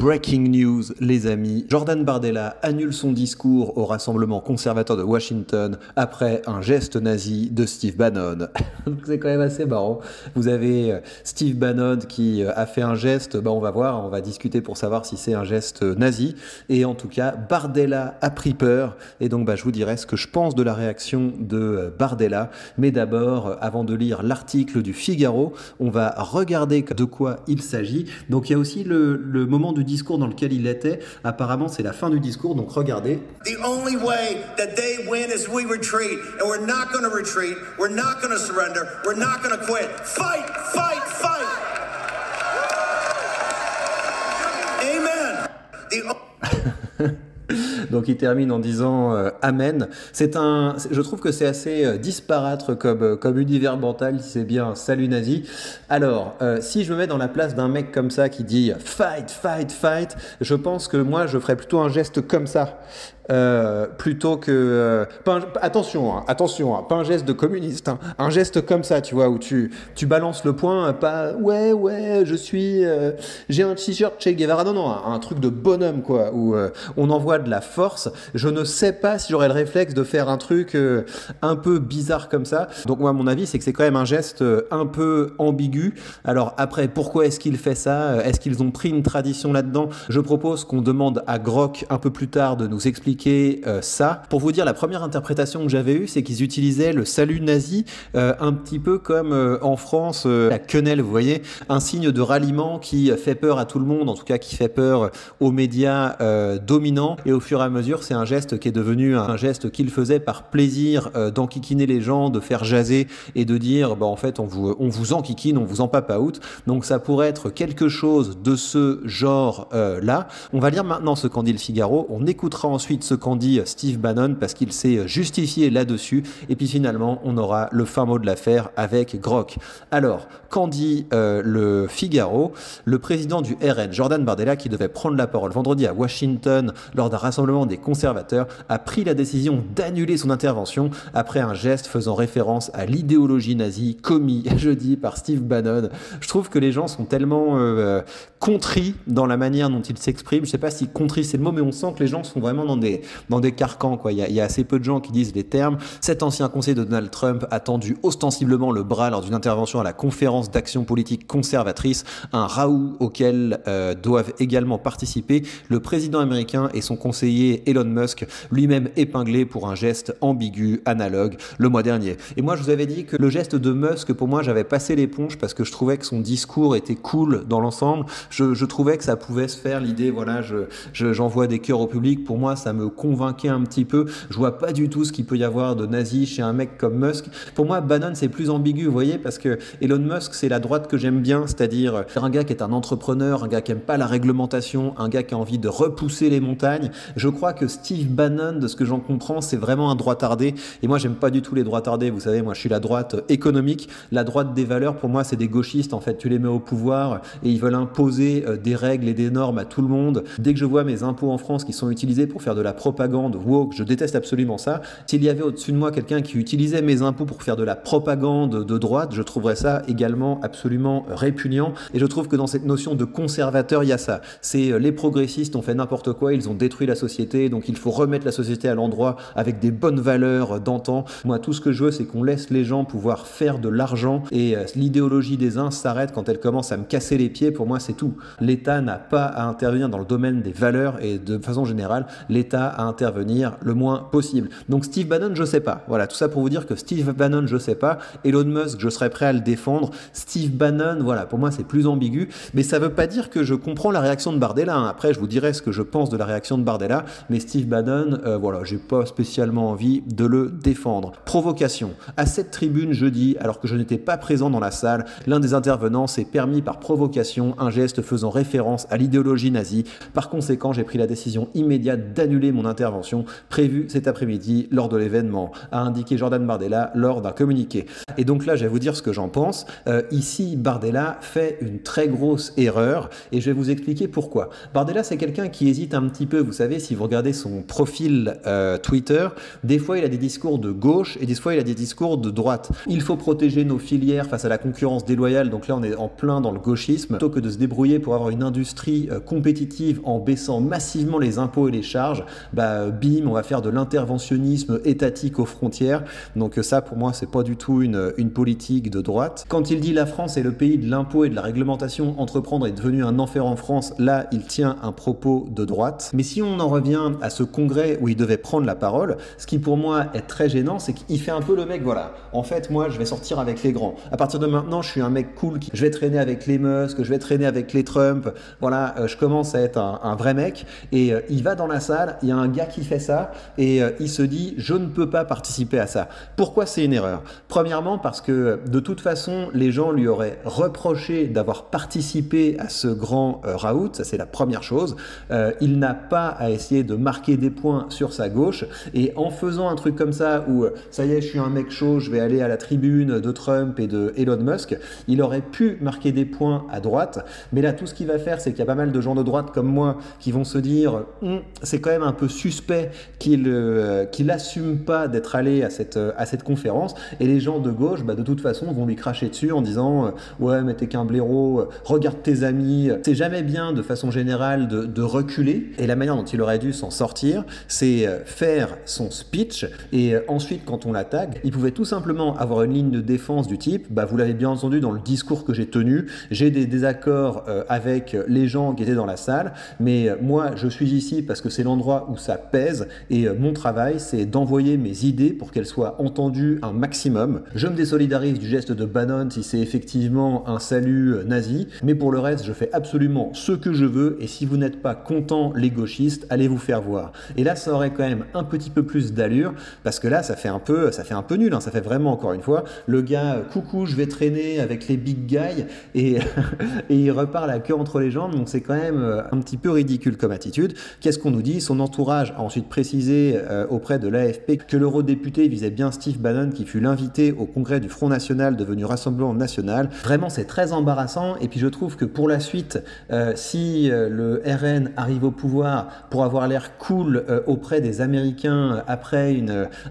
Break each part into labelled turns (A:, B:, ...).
A: Breaking news, les amis. Jordan Bardella annule son discours au Rassemblement conservateur de Washington après un geste nazi de Steve Bannon. C'est quand même assez marrant. Vous avez Steve Bannon qui a fait un geste, on va voir, on va discuter pour savoir si c'est un geste nazi. Et en tout cas, Bardella a pris peur. Et donc, je vous dirai ce que je pense de la réaction de Bardella. Mais d'abord, avant de lire l'article du Figaro, on va regarder de quoi il s'agit. Donc, il y a aussi le moment du discours dans lequel il était. Apparemment, c'est la fin du discours, donc regardez.
B: The only way that they win is we retreat, and we're not going to retreat, we're not going to surrender, we're not going to quit. Fight, fight, fight. Amen.
A: Donc il termine en disant Amen. Je trouve que c'est assez disparate comme univers mental, si c'est bien salut nazi. Alors, si je me mets dans la place d'un mec comme ça qui dit fight, fight, fight, je pense que moi je ferais plutôt un geste comme ça. Plutôt que attention, pas un geste de communiste, un geste comme ça, tu vois, où tu balances le poing, pas ouais j'ai un t-shirt Che Guevara, non, un truc de bonhomme quoi, où on envoie de la force. Je ne sais pas si j'aurais le réflexe de faire un truc un peu bizarre comme ça. Donc moi, mon avis, c'est que c'est quand même un geste un peu ambigu. Alors après, pourquoi est-ce qu'il fait ça? Est-ce qu'ils ont pris une tradition là-dedans? Je propose qu'on demande à Grok un peu plus tard de nous expliquer ça. Pour vous dire, la première interprétation que j'avais eue, c'est qu'ils utilisaient le salut nazi un petit peu comme en France, la quenelle, vous voyez, un signe de ralliement qui fait peur à tout le monde, en tout cas qui fait peur aux médias dominants, et au fur et à mesure, c'est un geste qui est devenu un geste qu'il faisait par plaisir d'enquiquiner les gens, de faire jaser et de dire, en fait, on vous enquiquine, on vous en papaoute. Donc ça pourrait être quelque chose de ce genre là. On va lire maintenant ce qu'en dit le Figaro, on écoutera ensuite ce qu'en dit Steve Bannon parce qu'il s'est justifié là-dessus, et puis finalement on aura le fin mot de l'affaire avec Grok. Alors, qu'en dit le Figaro? Le président du RN, Jordan Bardella, qui devait prendre la parole vendredi à Washington lors d'un rassemblement des conservateurs, a pris la décision d'annuler son intervention après un geste faisant référence à l'idéologie nazie commis jeudi par Steve Bannon. Je trouve que les gens sont tellement contris dans la manière dont ils s'expriment. Je sais pas si contris c'est le mot, mais on sent que les gens sont vraiment dans des carcans, quoi. Il y a assez peu de gens qui disent les termes. Cet ancien conseiller de Donald Trump a tendu ostensiblement le bras lors d'une intervention à la conférence d'action politique conservatrice, un raout auquel doivent également participer le président américain et son conseiller Elon Musk, lui-même épinglé pour un geste ambigu analogue le mois dernier. Et moi, je vous avais dit que le geste de Musk, pour moi, j'avais passé l'éponge parce que je trouvais que son discours était cool dans l'ensemble. Je trouvais que ça pouvait se faire, l'idée, voilà, j'envoie des cœurs au public. Pour moi, ça me convainquait un petit peu. Je vois pas du tout ce qu'il peut y avoir de nazi chez un mec comme Musk. Pour moi, Bannon, c'est plus ambigu, vous voyez, parce que Elon Musk, c'est la droite que j'aime bien, c'est-à-dire un gars qui est un entrepreneur, un gars qui aime pas la réglementation, un gars qui a envie de repousser les montagnes. Je crois que Steve Bannon, de ce que j'en comprends, c'est vraiment un droitardé. Et moi, j'aime pas du tout les droitardés. Vous savez, moi, je suis la droite économique. La droite des valeurs, pour moi, c'est des gauchistes. En fait, tu les mets au pouvoir et ils veulent imposer des règles et des normes à tout le monde. Dès que je vois mes impôts en France qui sont utilisés pour faire de la propagande woke, je déteste absolument ça. S'il y avait au-dessus de moi quelqu'un qui utilisait mes impôts pour faire de la propagande de droite, je trouverais ça également absolument répugnant. Et je trouve que dans cette notion de conservateur, il y a ça. C'est les progressistes ont fait n'importe quoi, ils ont détruit la société, donc il faut remettre la société à l'endroit avec des bonnes valeurs d'antan. Moi, tout ce que je veux, c'est qu'on laisse les gens pouvoir faire de l'argent, et l'idéologie des uns s'arrête quand elle commence à me casser les pieds. Pour moi, c'est tout. L'État n'a pas à intervenir dans le domaine des valeurs, et de façon générale, l'État à intervenir le moins possible. Donc Steve Bannon, je sais pas. Voilà, tout ça pour vous dire que Steve Bannon, je sais pas. Elon Musk, je serais prêt à le défendre. Steve Bannon, voilà, pour moi c'est plus ambigu, mais ça veut pas dire que je comprends la réaction de Bardella. Après, je vous dirai ce que je pense de la réaction de Bardella, mais Steve Bannon, voilà, j'ai pas spécialement envie de le défendre. Provocation. À cette tribune jeudi, alors que je n'étais pas présent dans la salle, l'un des intervenants s'est permis par provocation un geste faisant référence à l'idéologie nazie. Par conséquent, j'ai pris la décision immédiate d'annuler mon intervention prévue cet après-midi lors de l'événement, a indiqué Jordan Bardella lors d'un communiqué. Et donc là, je vais vous dire ce que j'en pense. Ici, Bardella fait une très grosse erreur, et je vais vous expliquer pourquoi. Bardella, c'est quelqu'un qui hésite un petit peu. Vous savez, si vous vous regardez son profil Twitter, des fois il a des discours de gauche et des fois il a des discours de droite. Il faut protéger nos filières face à la concurrence déloyale, donc là on est en plein dans le gauchisme, plutôt que de se débrouiller pour avoir une industrie compétitive en baissant massivement les impôts et les charges, bim, on va faire de l'interventionnisme étatique aux frontières. Donc ça pour moi c'est pas du tout une politique de droite. Quand il dit la France est le pays de l'impôt et de la réglementation, entreprendre est devenu un enfer en France, là il tient un propos de droite. Mais si on en revient à ce congrès où il devait prendre la parole, ce qui pour moi est très gênant, c'est qu'il fait un peu le mec, voilà, en fait moi je vais sortir avec les grands. À partir de maintenant je suis un mec cool, je vais traîner avec les Musk, je vais traîner avec les Trump, voilà, je commence à être un vrai mec. Et il va dans la salle, il y a un gars qui fait ça et il se dit je ne peux pas participer à ça. Pourquoi c'est une erreur? Premièrement parce que de toute façon les gens lui auraient reproché d'avoir participé à ce grand raout, ça c'est la première chose. Il n'a pas à essayer de marquer des points sur sa gauche, et en faisant un truc comme ça où ça y est je suis un mec chaud, je vais aller à la tribune de Trump et de Elon Musk, il aurait pu marquer des points à droite. Mais là tout ce qu'il va faire c'est qu'il y a pas mal de gens de droite comme moi qui vont se dire c'est quand même un peu suspect qu'il assume pas d'être allé à cette conférence, et les gens de gauche de toute façon vont lui cracher dessus en disant ouais mais t'es qu'un blaireau, regarde tes amis. C'est jamais bien de façon générale de reculer, et la manière dont il aurait dû s'en sortir c'est faire son speech, et ensuite quand on l'attaque il pouvait tout simplement avoir une ligne de défense du type vous l'avez bien entendu dans le discours que j'ai tenu, j'ai des désaccords avec les gens qui étaient dans la salle, mais moi je suis ici parce que c'est l'endroit où ça pèse, et mon travail c'est d'envoyer mes idées pour qu'elles soient entendues un maximum. Je me désolidarise du geste de Bannon si c'est effectivement un salut nazi, mais pour le reste je fais absolument ce que je veux, et si vous n'êtes pas contents les gauchistes, allez vous faire voir. Et là ça aurait quand même un petit peu plus d'allure, parce que là ça fait un peu nul, ça fait vraiment, encore une fois, le gars coucou je vais traîner avec les big guys, et il repart la queue entre les jambes, donc c'est quand même un petit peu ridicule comme attitude. Qu'est-ce qu'on nous dit? Son entourage a ensuite précisé auprès de l'AFP que l'eurodéputé visait bien Steve Bannon, qui fut l'invité au congrès du Front National devenu Rassemblement National. Vraiment c'est très embarrassant, et puis je trouve que pour la suite, si le RN arrive au pouvoir, pour avoir l'air cool auprès des Américains après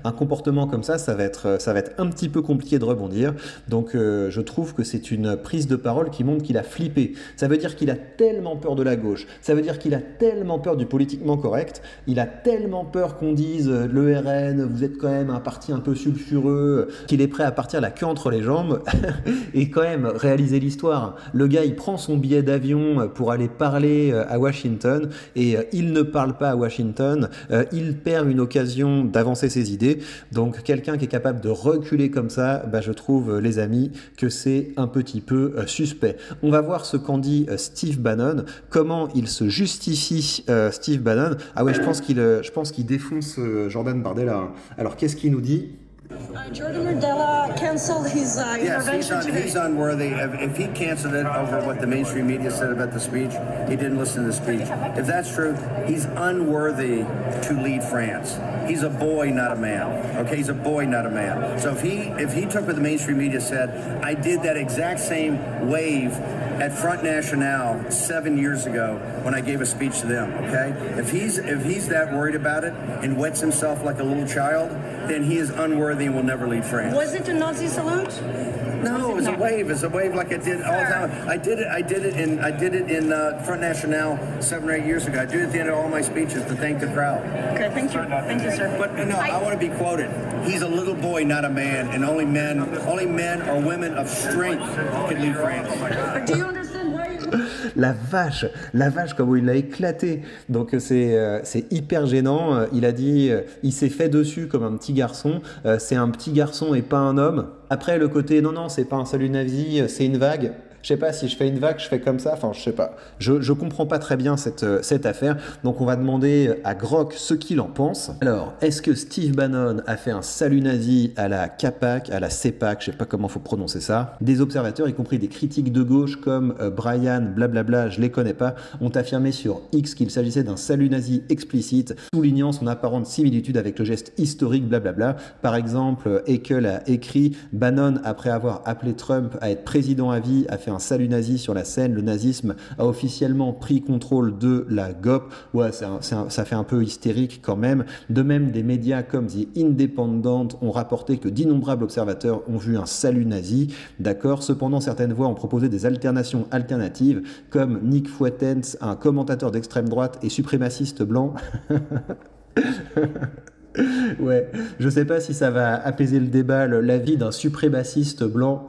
A: un comportement comme ça, ça va être un petit peu compliqué de rebondir. Donc je trouve que c'est une prise de parole qui montre qu'il a flippé. Ça veut dire qu'il a tellement peur de la gauche, ça veut dire qu'il a tellement peur du politiquement correct, il a tellement peur qu'on dise le RN, vous êtes quand même un parti un peu sulfureux, qu'il est prêt à partir la queue entre les jambes et quand même réaliser l'histoire. Le gars il prend son billet d'avion pour aller parler à Washington, et il ne parle pas à Washington, il perd une occasion d'avancer ses idées. Donc quelqu'un qui est capable de reculer comme ça, je trouve les amis que c'est un petit peu suspect. On va voir ce qu'en dit Steve Bannon, comment il se justifie Steve Bannon. Ah ouais, je pense qu'il défonce Jordan Bardella. Alors qu'est-ce qu'il nous dit?
C: Jordan Bardella canceled his intervention today.
B: He's unworthy. If he canceled it over what the mainstream media said about the speech, he didn't listen to the speech. If that's true, he's unworthy to lead France. He's a boy, not a man. Okay, he's a boy, not a man. So if he took what the mainstream media said, I did that exact same wave at Front National 7 years ago when I gave a speech to them, okay? If he's that worried about it and wets himself like a little child, then he is unworthy and will never lead France.
C: Was it a Nazi salute?
B: No, it was a wave. It's a wave like I did all the time. I did it in Front National 7 or 8 years ago. I do it at the end of all my speeches to thank the crowd.
C: Okay, thank you, sir.
B: But no, I want to be quoted. He's a little boy, not a man, and only men or women of strength can lead France.
C: But do you understand why?
A: La vache comment il l'a éclaté. Donc c'est hyper gênant. Il a dit il s'est fait dessus comme un petit garçon. C'est un petit garçon et pas un homme. Après le côté non c'est pas un salut nazi, c'est une vague. Je sais pas, si je fais une vague, je fais comme ça. Enfin, je sais pas. Je comprends pas très bien cette affaire. Donc, on va demander à Grok ce qu'il en pense. Alors, est-ce que Steve Bannon a fait un salut nazi à la CAPAC, à la CEPAC, je sais pas comment faut prononcer ça. Des observateurs, y compris des critiques de gauche comme Brian, blablabla, je les connais pas, ont affirmé sur X qu'il s'agissait d'un salut nazi explicite, soulignant son apparente similitude avec le geste historique, blablabla. Par exemple, Ekel a écrit: Bannon, après avoir appelé Trump à être président à vie, a fait un salut nazi sur la scène. Le nazisme a officiellement pris contrôle de la GOP. Ouais, ça fait un peu hystérique quand même. De même, des médias comme The Independent ont rapporté que d'innombrables observateurs ont vu un salut nazi. D'accord. Cependant, certaines voix ont proposé des alternations alternatives, comme Nick Fuentes, un commentateur d'extrême droite et suprémaciste blanc. Ouais, je sais pas si ça va apaiser le débat, l'avis d'un suprémaciste blanc.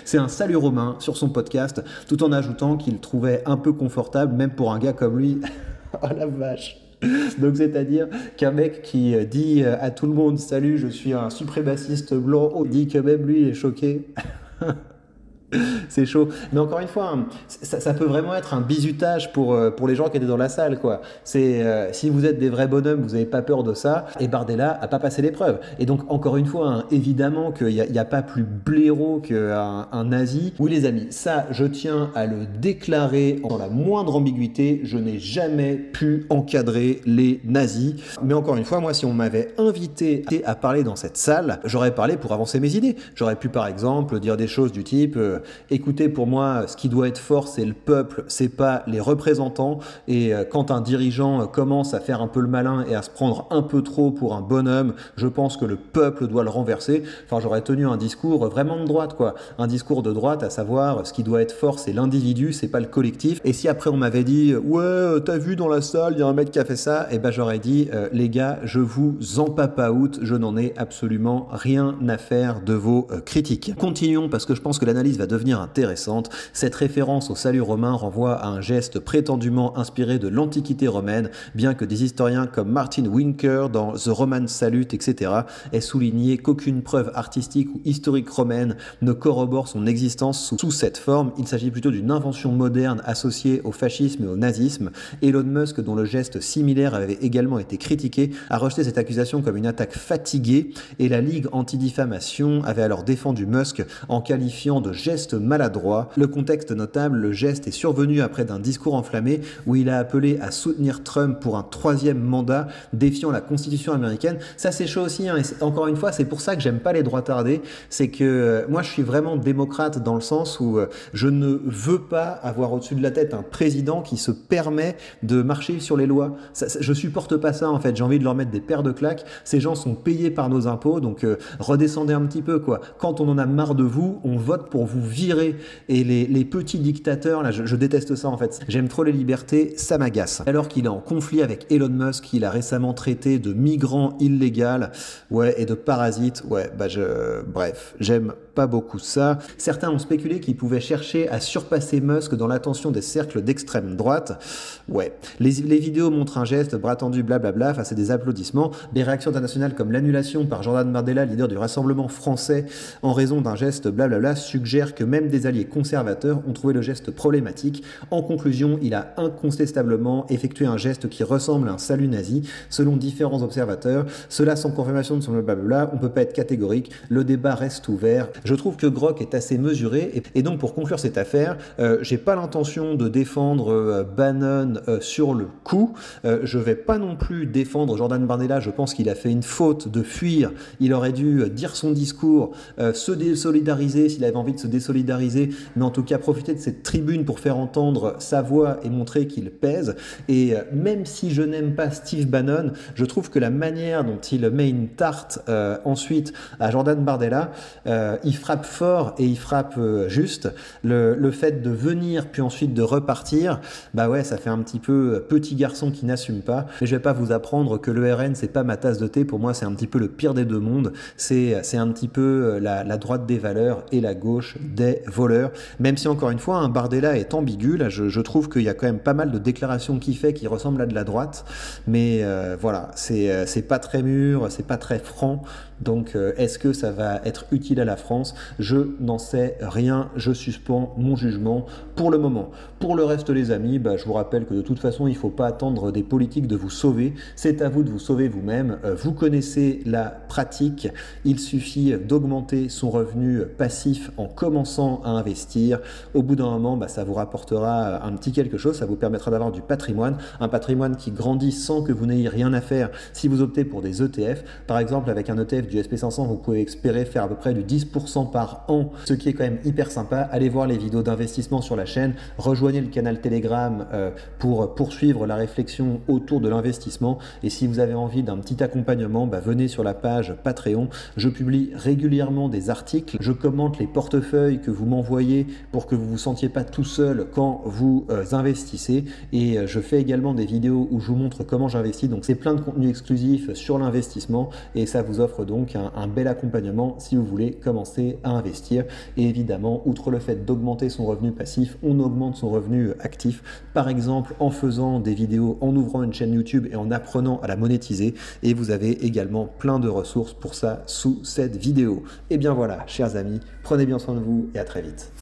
A: C'est un salut romain sur son podcast, tout en ajoutant qu'il trouvait un peu confortable, même pour un gars comme lui. Oh la vache! Donc c'est-à-dire qu'un mec qui dit à tout le monde « Salut, je suis un suprémaciste blanc », on dit que même lui il est choqué. C'est chaud. Mais encore une fois, ça peut vraiment être un bizutage pour les gens qui étaient dans la salle, quoi. Si vous êtes des vrais bonhommes, vous n'avez pas peur de ça, et Bardella a pas passé l'épreuve. Et donc, encore une fois, hein, évidemment qu'il n'y a pas plus blaireau qu'un nazi. Oui, les amis, ça, je tiens à le déclarer dans la moindre ambiguïté. Je n'ai jamais pu encadrer les nazis. Mais encore une fois, moi, si on m'avait invité à parler dans cette salle, j'aurais parlé pour avancer mes idées. J'aurais pu, par exemple, dire des choses du type... écoutez, pour moi, ce qui doit être fort, c'est le peuple, c'est pas les représentants. Et quand un dirigeant commence à faire un peu le malin et à se prendre un peu trop pour un bonhomme, je pense que le peuple doit le renverser. Enfin, j'aurais tenu un discours vraiment de droite, quoi. Un discours de droite, à savoir, ce qui doit être fort, c'est l'individu, c'est pas le collectif. Et si après on m'avait dit, ouais, t'as vu dans la salle, il y a un mec qui a fait ça, et ben j'aurais dit, les gars, je vous empapaoute, je n'en ai absolument rien à faire de vos critiques. Continuons, parce que je pense que l'analyse va devenir intéressante. Cette référence au salut romain renvoie à un geste prétendument inspiré de l'Antiquité romaine, bien que des historiens comme Martin Winker dans The Roman Salute, etc., aient souligné qu'aucune preuve artistique ou historique romaine ne corrobore son existence sous cette forme. Il s'agit plutôt d'une invention moderne associée au fascisme et au nazisme. Elon Musk, dont le geste similaire avait également été critiqué, a rejeté cette accusation comme une attaque fatiguée, et la Ligue anti-diffamation avait alors défendu Musk en qualifiant de geste maladroit. Le contexte notable, le geste est survenu après d'un discours enflammé où il a appelé à soutenir Trump pour un 3e mandat, défiant la Constitution américaine. Ça c'est chaud aussi, hein, et encore une fois, c'est pour ça que j'aime pas les droitardés, c'est que moi je suis vraiment démocrate dans le sens où je ne veux pas avoir au-dessus de la tête un président qui se permet de marcher sur les lois. Je supporte pas ça en fait, j'ai envie de leur mettre des paires de claques. Ces gens sont payés par nos impôts, donc redescendez un petit peu, quoi. Quand on en a marre de vous, on vote pour vous virer. Et les petits dictateurs, là, je déteste ça en fait. J'aime trop les libertés, ça m'agace. Alors qu'il est en conflit avec Elon Musk, qu'il a récemment traité de migrant illégal, ouais, et de parasite, ouais, bref, j'aime pas beaucoup ça. Certains ont spéculé qu'il pouvait chercher à surpasser Musk dans l'attention des cercles d'extrême droite. Ouais. Les vidéos montrent un geste, bras tendu, blablabla, face à des applaudissements. Des réactions internationales comme l'annulation par Jordan Bardella, leader du Rassemblement français, en raison d'un geste blablabla, suggèrent que même des alliés conservateurs ont trouvé le geste problématique. En conclusion, il a incontestablement effectué un geste qui ressemble à un salut nazi, selon différents observateurs. Cela sans confirmation de son blablabla, on peut pas être catégorique, le débat reste ouvert. Je trouve que Grok est assez mesuré, et donc pour conclure cette affaire, j'ai pas l'intention de défendre Bannon sur le coup, je vais pas non plus défendre Jordan Bardella, je pense qu'il a fait une faute de fuir, il aurait dû dire son discours, se désolidariser s'il avait envie de se désolidariser, mais en tout cas profiter de cette tribune pour faire entendre sa voix et montrer qu'il pèse. Et même si je n'aime pas Steve Bannon, je trouve que la manière dont il met une tarte ensuite à Jordan Bardella, il frappe fort et il frappe juste. Le fait de venir puis ensuite de repartir, bah ouais, ça fait un petit peu petit garçon qui n'assume pas. Mais je vais pas vous apprendre que le RN c'est pas ma tasse de thé. Pour moi c'est un petit peu le pire des deux mondes. C'est un petit peu la droite des valeurs et la gauche des voleurs. Même si encore une fois un Bardella est ambigu, là je trouve qu'il y a quand même pas mal de déclarations qu'il fait qui ressemblent à de la droite. Mais voilà, c'est pas très mûr, c'est pas très franc. Donc est-ce que ça va être utile à la France? Je n'en sais rien, je suspends mon jugement pour le moment. Pour le reste les amis, je vous rappelle que de toute façon il ne faut pas attendre des politiques de vous sauver, c'est à vous de vous sauver vous-même. Vous connaissez la pratique, il suffit d'augmenter son revenu passif en commentant commençant à investir, au bout d'un moment, ça vous rapportera un petit quelque chose, ça vous permettra d'avoir du patrimoine, un patrimoine qui grandit sans que vous n'ayez rien à faire si vous optez pour des ETF. Par exemple, avec un ETF du SP500, vous pouvez espérer faire à peu près du 10% par an, ce qui est quand même hyper sympa. Allez voir les vidéos d'investissement sur la chaîne, rejoignez le canal Telegram pour poursuivre la réflexion autour de l'investissement. Et si vous avez envie d'un petit accompagnement, venez sur la page Patreon. Je publie régulièrement des articles, je commente les portefeuilles que vous m'envoyez pour que vous ne vous sentiez pas tout seul quand vous investissez, et je fais également des vidéos où je vous montre comment j'investis, donc c'est plein de contenu exclusif sur l'investissement et ça vous offre donc un bel accompagnement si vous voulez commencer à investir. Et évidemment, outre le fait d'augmenter son revenu passif, on augmente son revenu actif, par exemple en faisant des vidéos, en ouvrant une chaîne YouTube et en apprenant à la monétiser, et vous avez également plein de ressources pour ça sous cette vidéo. Et bien voilà, chers amis, prenez bien soin de vous et à très vite.